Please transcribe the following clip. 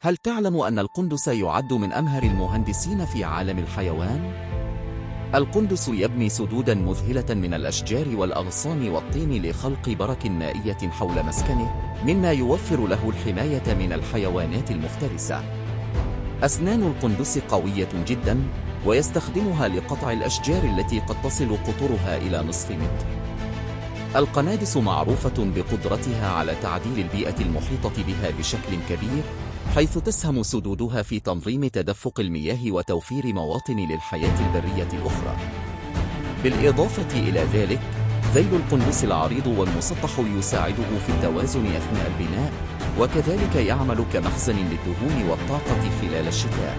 هل تعلم أن القندس يعد من أمهر المهندسين في عالم الحيوان؟ القندس يبني سدوداً مذهلة من الأشجار والأغصان والطين لخلق برك مائية حول مسكنه، مما يوفر له الحماية من الحيوانات المفترسة. أسنان القندس قوية جداً، ويستخدمها لقطع الأشجار التي قد تصل قطرها إلى نصف متر. القنادس معروفة بقدرتها على تعديل البيئة المحيطة بها بشكل كبير، حيث تسهم سدودها في تنظيم تدفق المياه وتوفير مواطن للحياة البرية الأخرى. بالإضافة إلى ذلك، ذيل القندس العريض والمسطح يساعده في التوازن أثناء البناء، وكذلك يعمل كمخزن للدهون والطاقة خلال الشتاء.